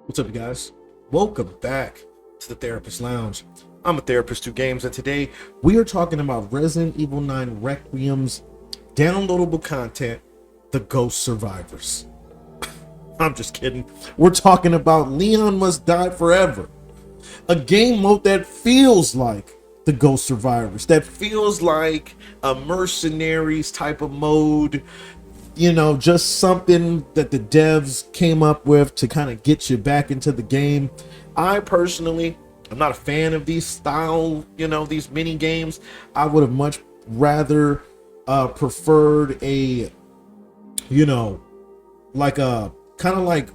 What's up, you guys? Welcome back to the Therapist Lounge. I'm a therapist to games, and today we are talking about Resident Evil 9 Requiem's downloadable content, The Ghost Survivors. I'm just kidding. We're talking about Leon Must Die Forever, a game mode that feels like The Ghost Survivors, that feels like a Mercenaries type of mode. Just something that the devs came up with to kind of get you back into the game. I personally, I'm not a fan of these style, these mini games. I would have much rather preferred a, like a kind of like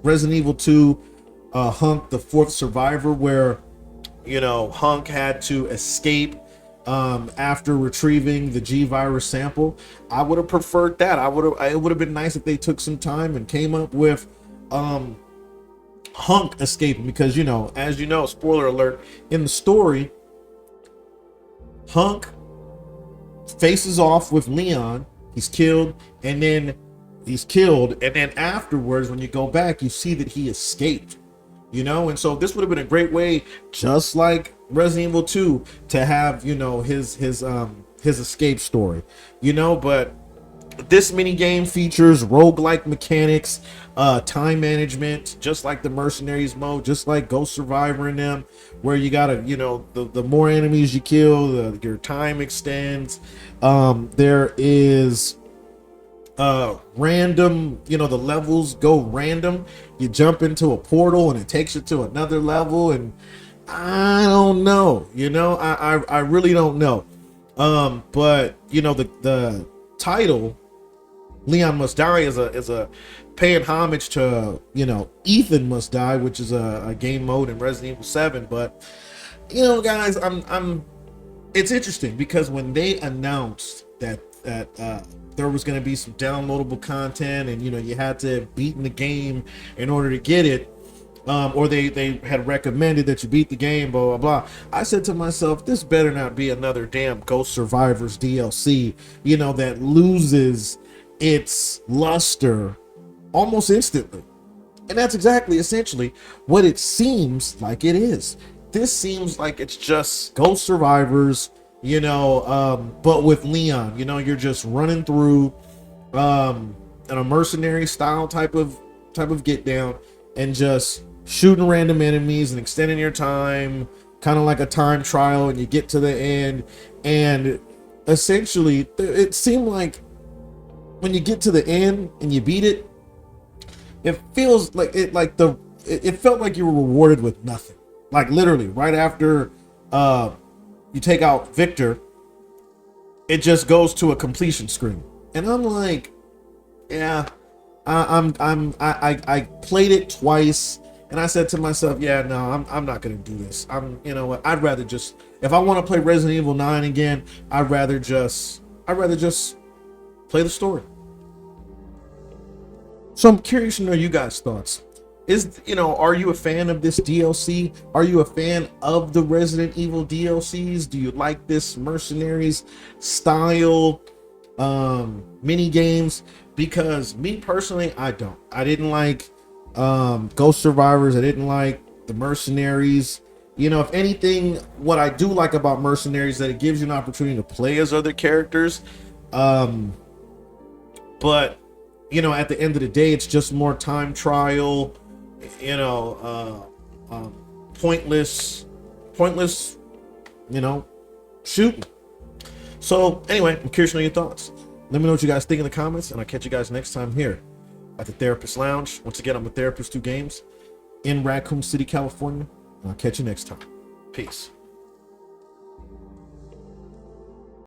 Resident Evil 2, Hunk, the fourth survivor, where, Hunk had to escape after retrieving the G virus sample. I would have preferred that. It would have been nice if they took some time and came up with Hunk escaping, because as you know, spoiler alert, in the story, Hunk faces off with Leon. He's killed, and then afterwards, when you go back, you see that he escaped. And so this would have been a great way, just like Resident Evil 2, to have his escape story. But this mini game features roguelike mechanics, time management, just like the Mercenaries mode, just like Ghost Survivor in them, where you gotta, the more enemies you kill, your time extends. There is random, the levels go random. You jump into a portal and it takes you to another level, and I don't know, I really don't know. But the title Leon Must Die is a paying homage to Ethan Must Die, which is a game mode in Resident Evil 7. But guys, it's interesting because when they announced that there was going to be some downloadable content, and you had to beat in the game in order to get it, or they had recommended that you beat the game, blah blah blah, I said to myself, this better not be another damn Ghost Survivors DLC that loses its luster almost instantly. And that's exactly, essentially, what it seems like it is. This seems like it's just Ghost Survivors, but with Leon. You're just running through in a mercenary style type of get down, and just shooting random enemies and extending your time, kind of like a time trial, and you get to the end. And essentially, it seemed like when you get to the end and you beat it, it feels like it felt like you were rewarded with nothing. Like literally right after you take out Victor, it just goes to a completion screen, and I'm like, yeah, I played it twice, and I said to myself, yeah, no, I'm not gonna do this. What, I'd rather just, if I want to play Resident Evil 9 again, I'd rather just play the story. So I'm curious to know you guys' thoughts. Are you a fan of this DLC? Are you a fan of the Resident Evil DLCs? Do you like this Mercenaries style mini games? Because me personally, I don't. I didn't like Ghost Survivors. I didn't like the Mercenaries. If anything, what I do like about Mercenaries is that it gives you an opportunity to play as other characters. But at the end of the day, it's just more time trial, pointless, shooting. So anyway, I'm curious to know your thoughts. Let me know what you guys think in the comments, and I'll catch you guys next time here at the Therapist Lounge. Once again, I'm a therapist to games in Raccoon City, California. I'll catch you next time. Peace.